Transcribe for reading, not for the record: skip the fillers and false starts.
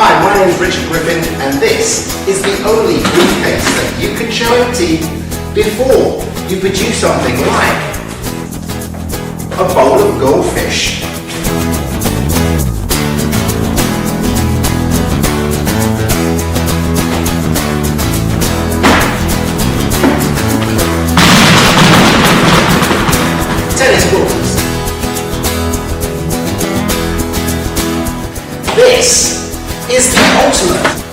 Hi, my name is Richard Griffin, and this is the only briefcase that you can show empty before you produce something like a bowl of goldfish. Tennis balls. This is the ultimate